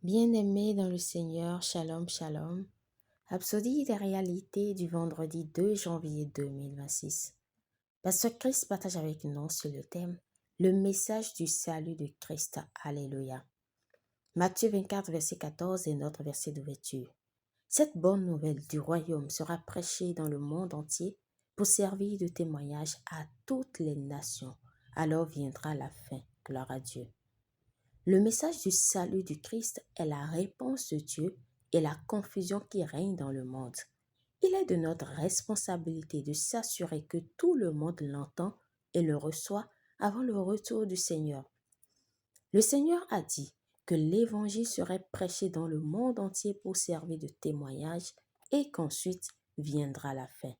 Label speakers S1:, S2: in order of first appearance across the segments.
S1: Bien-aimés dans le Seigneur, shalom, shalom. Rhapsodie des réalités du vendredi 2 janvier 2026. Pasteur Christ partage avec nous sur le thème le message du salut de Christ. Alléluia. Matthieu 24, verset 14 est notre verset d'ouverture. Cette bonne nouvelle du royaume sera prêchée dans le monde entier pour servir de témoignage à toutes les nations. Alors viendra la fin. Gloire à Dieu. Le message du salut du Christ est la réponse de Dieu et la confusion qui règne dans le monde. Il est de notre responsabilité de s'assurer que tout le monde l'entend et le reçoit avant le retour du Seigneur. Le Seigneur a dit que l'Évangile serait prêché dans le monde entier pour servir de témoignage et qu'ensuite viendra la fin.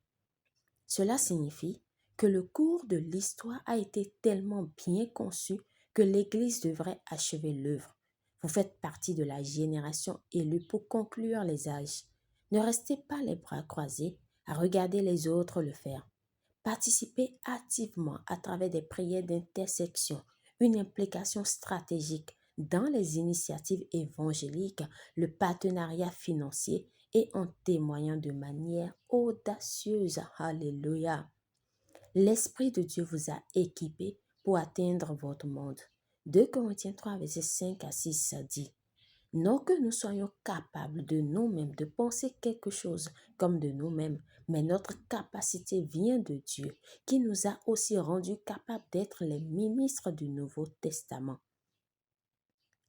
S1: Cela signifie que le cours de l'histoire a été tellement bien conçu que l'Église devrait achever l'œuvre. Vous faites partie de la génération élue pour conclure les âges. Ne restez pas les bras croisés à regarder les autres le faire. Participez activement à travers des prières d'intersection, une implication stratégique dans les initiatives évangéliques, le partenariat financier et en témoignant de manière audacieuse. Alléluia. L'Esprit de Dieu vous a équipé pour atteindre votre monde. 2 Corinthiens 3, verset 5 à 6 dit non que nous soyons capables de nous-mêmes de penser quelque chose comme de nous-mêmes, mais notre capacité vient de Dieu, qui nous a aussi rendus capables d'être les ministres du Nouveau Testament.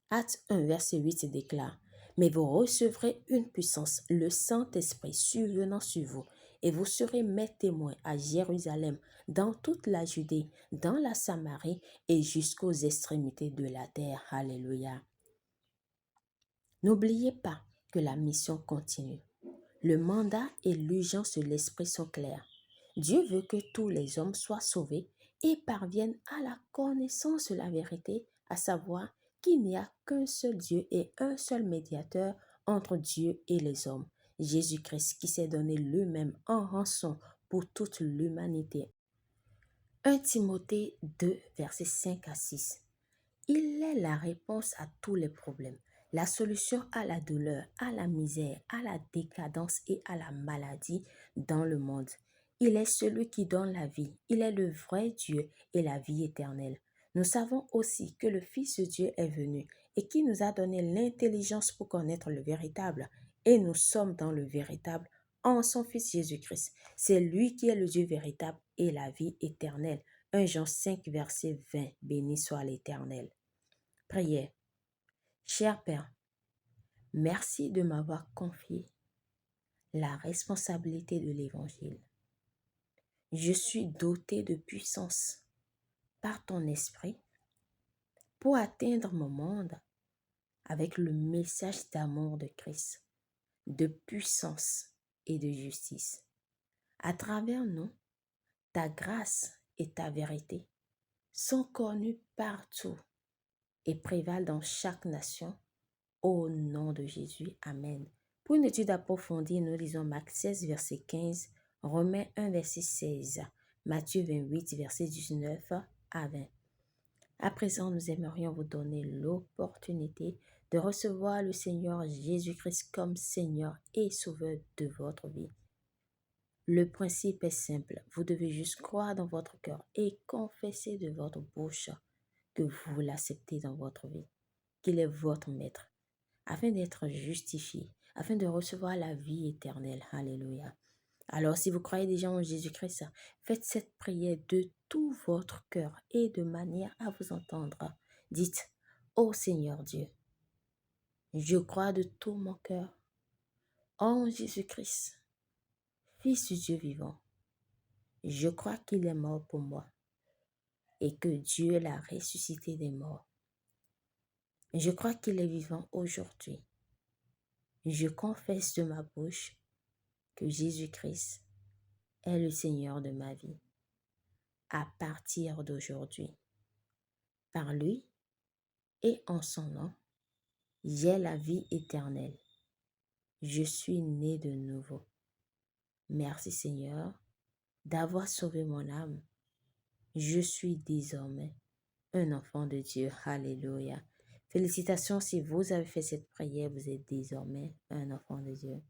S1: Acte 1, verset 8 déclare « Mais vous recevrez une puissance, le Saint-Esprit survenant sur vous, et vous serez mes témoins à Jérusalem, dans toute la Judée, dans la Samarie et jusqu'aux extrémités de la terre. » Alléluia. N'oubliez pas que la mission continue. Le mandat et l'urgence de l'Esprit sont clairs. Dieu veut que tous les hommes soient sauvés et parviennent à la connaissance de la vérité, à savoir qu'il n'y a qu'un seul Dieu et un seul médiateur entre Dieu et les hommes, Jésus-Christ qui s'est donné lui-même en rançon pour toute l'humanité. 1 Timothée 2, versets 5 à 6. Il est la réponse à tous les problèmes, la solution à la douleur, à la misère, à la décadence et à la maladie dans le monde. Il est celui qui donne la vie. Il est le vrai Dieu et la vie éternelle. Nous savons aussi que le Fils de Dieu est venu et qui nous a donné l'intelligence pour connaître le véritable. Et nous sommes dans le véritable en son Fils Jésus-Christ. C'est lui qui est le Dieu véritable et la vie éternelle. 1 Jean 5, verset 20. Béni soit l'Éternel. Prière. Cher Père, merci de m'avoir confié la responsabilité de l'Évangile. Je suis doté de puissance par ton esprit pour atteindre mon monde avec le message d'amour de Christ, de puissance et de justice. À travers nous, ta grâce et ta vérité sont connues partout et prévalent dans chaque nation. Au nom de Jésus, Amen. Pour une étude approfondie, nous lisons Marc 16, verset 15, Romains 1, verset 16, Matthieu 28, verset 19 à 20. À présent, nous aimerions vous donner l'opportunité de recevoir le Seigneur Jésus-Christ comme Seigneur et Sauveur de votre vie. Le principe est simple. Vous devez juste croire dans votre cœur et confesser de votre bouche que vous l'acceptez dans votre vie, qu'il est votre maître, afin d'être justifié, afin de recevoir la vie éternelle. Alléluia. Alors, si vous croyez déjà en Jésus-Christ, faites cette prière de tout votre cœur et de manière à vous entendre. Dites, ô Seigneur Dieu, je crois de tout mon cœur en Jésus-Christ, Fils du Dieu vivant. Je crois qu'il est mort pour moi et que Dieu l'a ressuscité des morts. Je crois qu'il est vivant aujourd'hui. Je confesse de ma bouche que Jésus-Christ est le Seigneur de ma vie. À partir d'aujourd'hui, par lui et en son nom, j'ai la vie éternelle. Je suis né de nouveau. Merci Seigneur d'avoir sauvé mon âme. Je suis désormais un enfant de Dieu. Alléluia. Félicitations si vous avez fait cette prière, vous êtes désormais un enfant de Dieu.